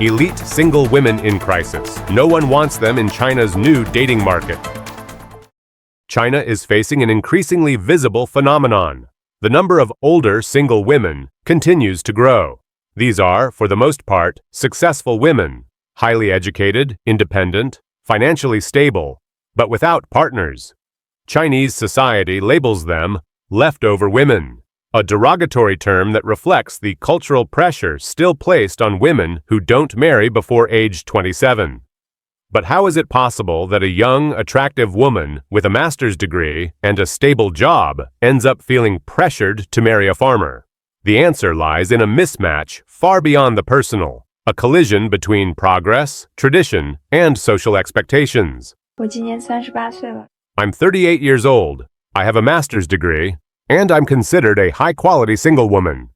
Elite single women in crisis. No one wants them in China's new dating market. China is facing an increasingly visible phenomenon. The number of older single women continues to grow. These are, for the most part, successful women, highly educated, independent, financially stable, but without partners. Chinese society labels them leftover women, a derogatory term that reflects the cultural pressure still placed on women who don't marry before age 27. But how is it possible that a young, attractive woman with a master's degree and a stable job ends up feeling pressured to marry a farmer? The answer lies in a mismatch far beyond the personal, a collision between progress, tradition, and social expectations. 我今年38岁了。 I'm 38 years old, I have a master's degree, and I'm considered a high-quality single woman.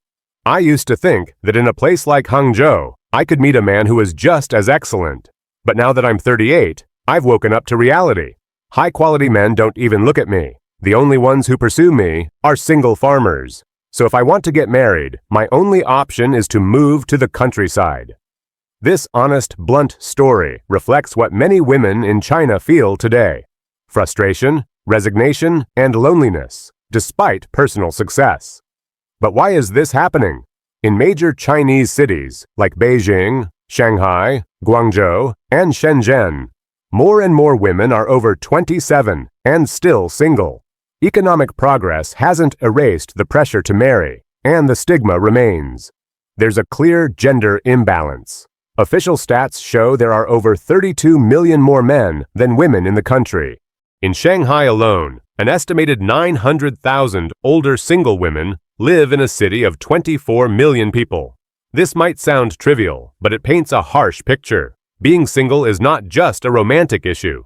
I used to think that in a place like Hangzhou, I could meet a man who was just as excellent. But now that I'm 38, I've woken up to reality. High-quality men don't even look at me. The only ones who pursue me are single farmers. So if I want to get married, my only option is to move to the countryside. This honest, blunt story reflects what many women in China feel today: frustration, resignation, and loneliness, despite personal success. But why is this happening? In major Chinese cities like Beijing, Shanghai, Guangzhou, and Shenzhen, more and more women are over 27 and still single. Economic progress hasn't erased the pressure to marry, and the stigma remains. There's a clear gender imbalance. Official stats show there are over 32 million more men than women in the country. In Shanghai alone, an estimated 900,000 older single women live in a city of 24 million people. This might sound trivial, but it paints a harsh picture. Being single is not just a romantic issue.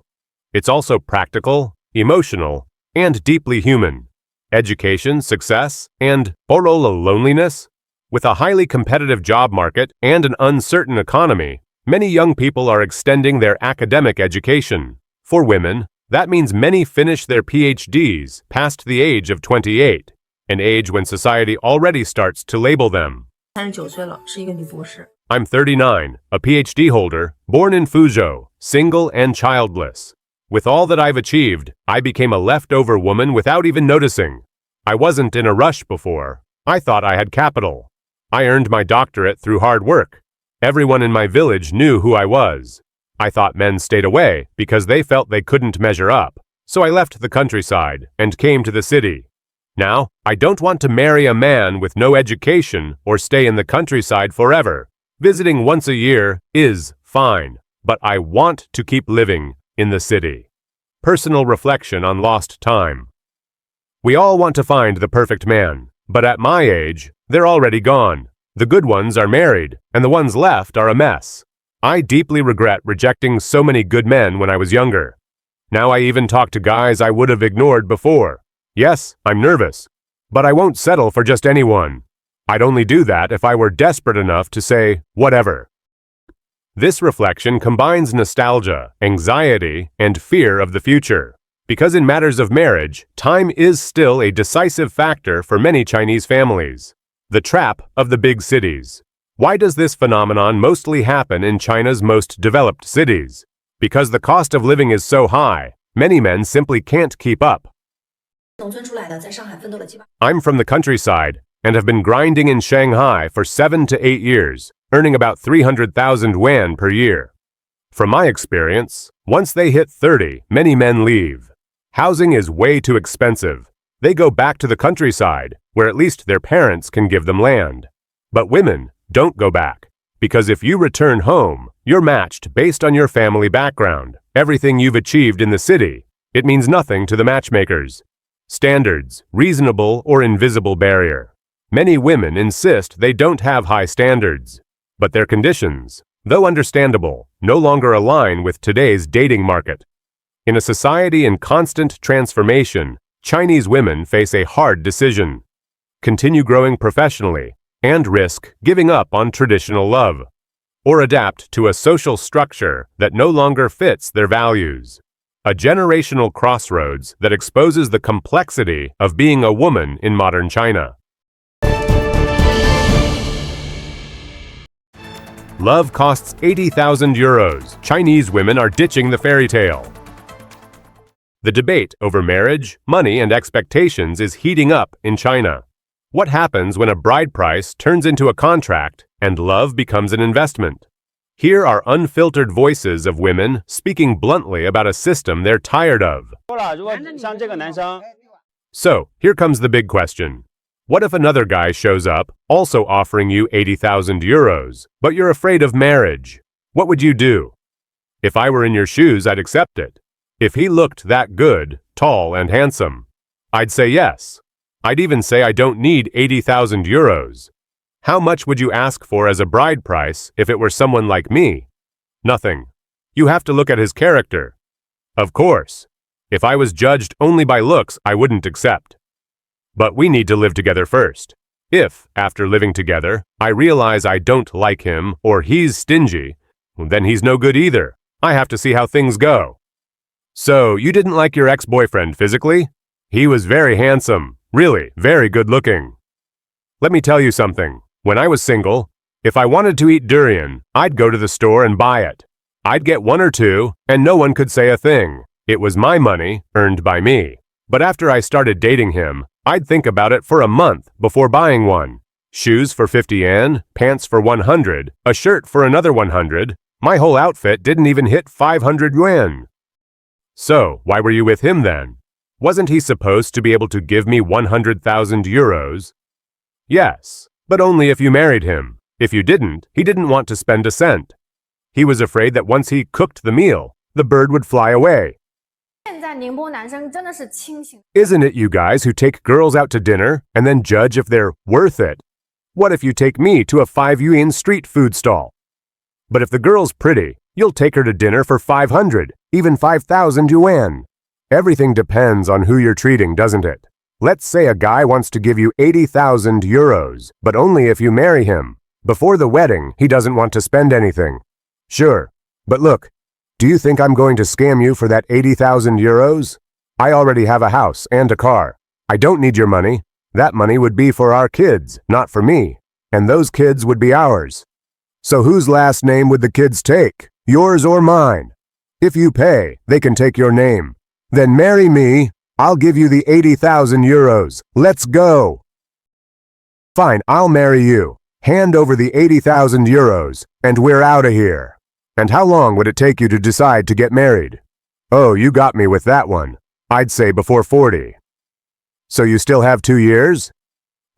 It's also practical, emotional, and deeply human. Education, success, and loneliness. With a highly competitive job market and an uncertain economy, many young people are extending their academic education. For women, that means many finish their PhDs past the age of 28, an age when society already starts to label them. 39岁了，是一个女博士。 I'm 39, a PhD holder, born in Fuzhou, single and childless. With all that I've achieved, I became a leftover woman without even noticing. I wasn't in a rush before. I thought I had capital. I earned my doctorate through hard work. Everyone in my village knew who I was. I thought men stayed away because they felt they couldn't measure up. So I left the countryside and came to the city. Now, I don't want to marry a man with no education or stay in the countryside forever. Visiting once a year is fine, but I want to keep living in the city. Personal reflection on lost time. We all want to find the perfect man, but at my age, they're already gone. The good ones are married, and the ones left are a mess. I deeply regret rejecting so many good men when I was younger. Now I even talk to guys I would have ignored before. Yes, I'm nervous, but I won't settle for just anyone. I'd only do that if I were desperate enough to say, whatever. This reflection combines nostalgia, anxiety, and fear of the future. Because in matters of marriage, time is still a decisive factor for many Chinese families. The trap of the big cities. Why does this phenomenon mostly happen in China's most developed cities? Because the cost of living is so high, many men simply can't keep up. 农村出来的，在上海奋斗了7、8。 I'm from the countryside and have been grinding in Shanghai for 7 to 8 years, earning about 300,000 yuan per year. From my experience, once they hit 30, many men leave. Housing is way too expensive. They go back to the countryside, where at least their parents can give them land. But women don't go back, because if you return home, you're matched based on your family background, everything you've achieved in the city. It means nothing to the matchmakers. Standards, reasonable or invisible barrier. Many women insist they don't have high standards, but their conditions, though understandable, no longer align with today's dating market. In a society in constant transformation, Chinese women face a hard decision: continue growing professionally and risk giving up on traditional love, or adapt to a social structure that no longer fits their values. A generational crossroads that exposes the complexity of being a woman in modern China. Love costs 80,000 euros. Chinese women are ditching the fairy tale. The debate over marriage, money, and expectations is heating up in China. What happens when a bride price turns into a contract and love becomes an investment? Here are unfiltered voices of women speaking bluntly about a system they're tired of. So, here comes the big question. What if another guy shows up, also offering you 80,000 euros, but you're afraid of marriage? What would you do? If I were in your shoes, I'd accept it. If he looked that good, tall, and handsome, I'd say yes. I'd even say I don't need 80,000 euros. How much would you ask for as a bride price if it were someone like me? Nothing. You have to look at his character. Of course. If I was judged only by looks, I wouldn't accept. But we need to live together first. If, after living together, I realize I don't like him or he's stingy, then he's no good either. I have to see how things go. So, you didn't like your ex-boyfriend physically? He was very handsome, really, very good looking. Let me tell you something. When I was single, if I wanted to eat durian, I'd go to the store and buy it. I'd get one or two, and no one could say a thing. It was my money, earned by me. But after I started dating him, I'd think about it for a month before buying one. Shoes for 50 yen, pants for 100, a shirt for another 100. My whole outfit didn't even hit 500 yuan. So, why were you with him then? Wasn't he supposed to be able to give me 100,000 euros? Yes, but only if you married him. If you didn't, he didn't want to spend a cent. He was afraid that once he cooked the meal, the bird would fly away. Isn't it you guys who take girls out to dinner and then judge if they're worth it? What if you take me to a 5 yuan street food stall? But if the girl's pretty, you'll take her to dinner for 500, even 5,000 yuan. Everything depends on who you're treating, doesn't it? Let's say a guy wants to give you 80,000 euros, but only if you marry him. Before the wedding, he doesn't want to spend anything. Sure, but look, do you think I'm going to scam you for that 80,000 euros? I already have a house and a car. I don't need your money. That money would be for our kids, not for me. And those kids would be ours. So whose last name would the kids take? Yours or mine? If you pay, they can take your name. Then marry me. I'll give you the 80,000 euros. Let's go. Fine, I'll marry you. Hand over the 80,000 euros, and we're out of here. And how long would it take you to decide to get married? Oh, you got me with that one. I'd say before 40. So you still have 2 years?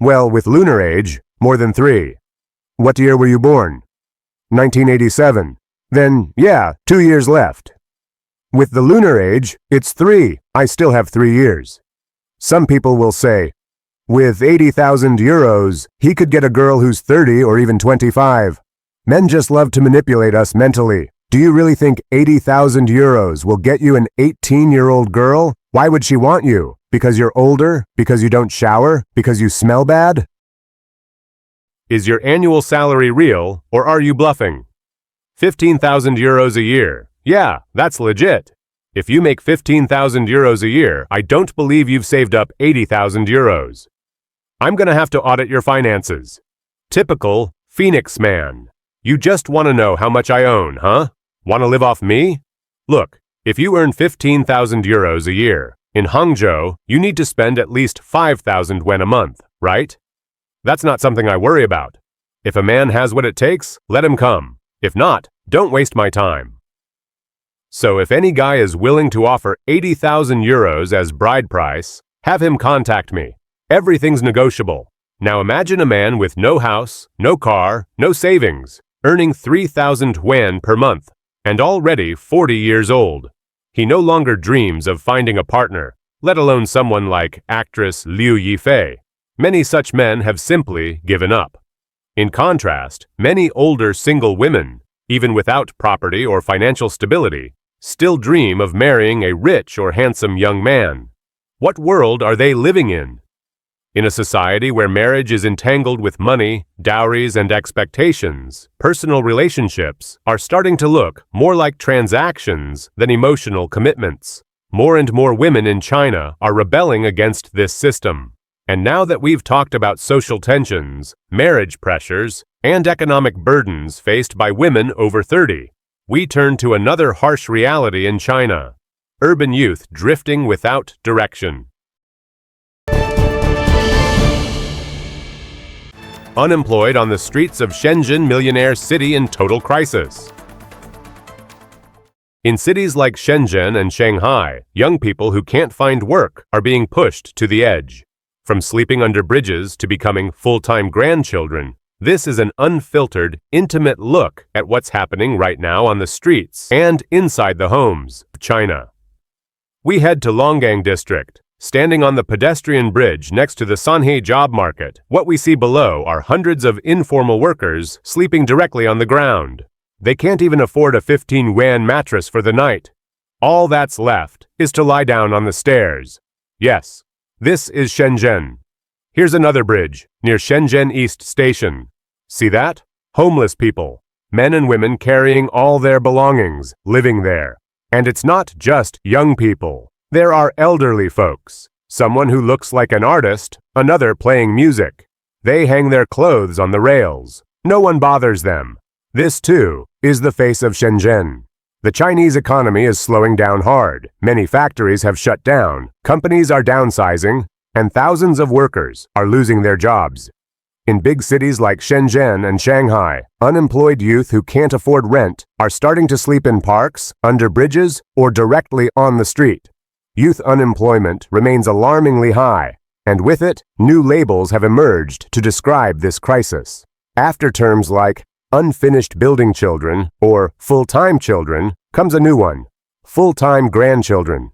Well, with lunar age, more than 3. What year were you born? 1987. Then, yeah, 2 years left. With the lunar age, it's 3. I still have 3 years. Some people will say, with 80,000 euros, he could get a girl who's 30 or even 25. Men just love to manipulate us mentally. Do you really think 80,000 euros will get you an 18-year-old girl? Why would she want you? Because you're older? Because you don't shower? Because you smell bad? Is your annual salary real, or are you bluffing? 15,000 euros a year. Yeah, that's legit. If you make 15,000 euros a year, I don't believe you've saved up 80,000 euros. I'm gonna have to audit your finances. Typical Phoenix man. You just want to know how much I own, huh? Want to live off me? Look, if you earn 15,000 euros a year, in Hangzhou, you need to spend at least 5,000 yuan a month, right? That's not something I worry about. If a man has what it takes, let him come. If not, don't waste my time. So if any guy is willing to offer 80,000 euros as bride price, have him contact me. Everything's negotiable. Now imagine a man with no house, no car, no savings, earning 3,000 yuan per month, and already 40 years old. He no longer dreams of finding a partner, let alone someone like actress Liu Yifei. Many such men have simply given up. In contrast, many older single women, even without property or financial stability, still dream of marrying a rich or handsome young man. What world are they living in? In a society where marriage is entangled with money, dowries, and expectations, personal relationships are starting to look more like transactions than emotional commitments. More and more women in China are rebelling against this system. And now that we've talked about social tensions, marriage pressures, and economic burdens faced by women over 30, we turn to another harsh reality in China: urban youth drifting without direction. Unemployed on the streets of Shenzhen millionaire city in total crisis. In cities like Shenzhen and Shanghai, young people who can't find work are being pushed to the edge. From sleeping under bridges to becoming full-time grandchildren, this is an unfiltered, intimate look at what's happening right now on the streets and inside the homes of China. We head to Longgang District. Standing on the pedestrian bridge next to the Sanhe job market, what we see below are hundreds of informal workers sleeping directly on the ground. They can't even afford a 15 yuan mattress for the night. All that's left is to lie down on the stairs. Yes, this is Shenzhen. Here's another bridge near Shenzhen East Station. See that? Homeless people, men and women carrying all their belongings, living there. And it's not just young people. There are elderly folks, someone who looks like an artist, another playing music. They hang their clothes on the rails. No one bothers them. This, too, is the face of Shenzhen. The Chinese economy is slowing down hard. Many factories have shut down, companies are downsizing, and thousands of workers are losing their jobs. In big cities like Shenzhen and Shanghai, unemployed youth who can't afford rent are starting to sleep in parks, under bridges, or directly on the street. Youth unemployment remains alarmingly high, and with it, new labels have emerged to describe this crisis. After terms like unfinished building children or full-time children comes a new one: full-time grandchildren.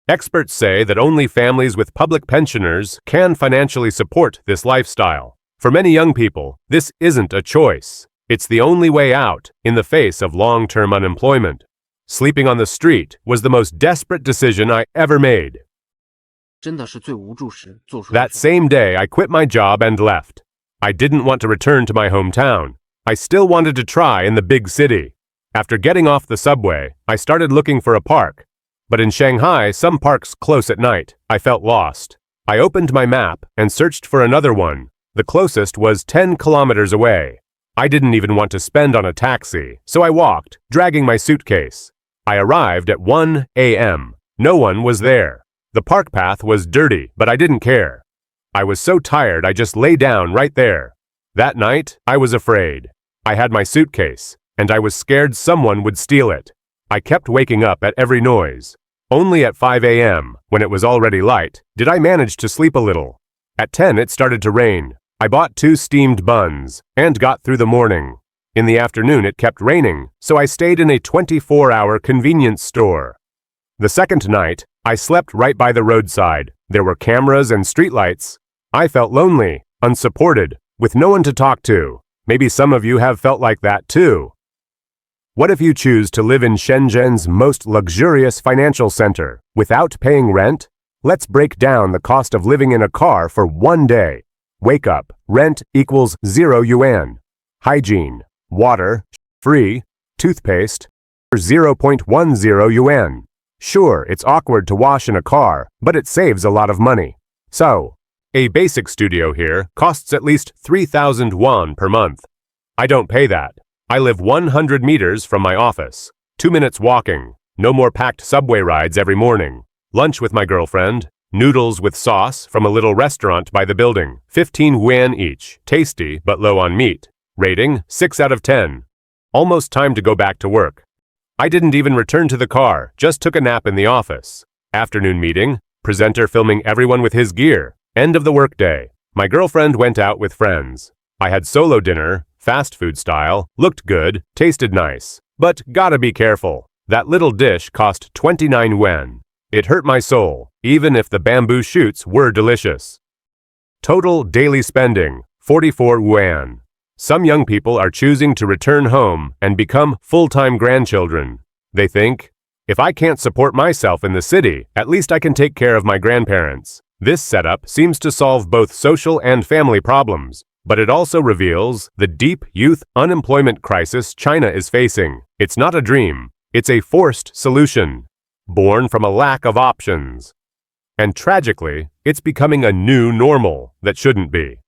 Experts say that only families with public pensioners can financially support this lifestyle. For many young people, this isn't a choice. It's the only way out in the face of long-term unemployment. Sleeping on the street was the most desperate decision I ever made. That same day, I quit my job and left. I didn't want to return to my hometown. I still wanted to try in the big city. After getting off the subway, I started looking for a park. But in Shanghai, some parks close at night. I felt lost. I opened my map and searched for another one. The closest was 10 kilometers away. I didn't even want to spend on a taxi, so I walked, dragging my suitcase. I arrived at 1 a.m. No one was there. The park path was dirty, but I didn't care. I was so tired I just lay down right there. That night, I was afraid. I had my suitcase, and I was scared someone would steal it. I kept waking up at every noise. Only at 5 a.m., when it was already light, did I manage to sleep a little. At 10 it started to rain. I bought 2 steamed buns, and got through the morning. In the afternoon it kept raining, so I stayed in a 24-hour convenience store. The second night, I slept right by the roadside. There were cameras and streetlights. I felt lonely, unsupported, with no one to talk to. Maybe some of you have felt like that too. What if you choose to live in Shenzhen's most luxurious financial center without paying rent? Let's break down the cost of living in a car for one day. Wake up, rent equals 0 yuan. Hygiene, water, free, toothpaste, for 0.10 yuan. Sure, it's awkward to wash in a car, but it saves a lot of money. So, a basic studio here costs at least 3,000 won per month. I don't pay that. I live 100 meters from my office. 2 minutes walking. No more packed subway rides every morning. Lunch with my girlfriend. Noodles with sauce from a little restaurant by the building. 15 yuan each. Tasty, but low on meat. Rating, 6 out of 10. Almost time to go back to work. I didn't even return to the car, just took a nap in the office. Afternoon meeting. Presenter filming everyone with his gear. End of the workday. My girlfriend went out with friends. I had solo dinner, fast food style, looked good, tasted nice. But gotta be careful. That little dish cost 29 yuan. It hurt my soul, even if the bamboo shoots were delicious. Total daily spending, 44 yuan. Some young people are choosing to return home and become full-time grandchildren. They think, if I can't support myself in the city, at least I can take care of my grandparents. This setup seems to solve both social and family problems, but it also reveals the deep youth unemployment crisis China is facing. It's not a dream, it's a forced solution, born from a lack of options. And tragically, It's becoming a new normal that shouldn't be.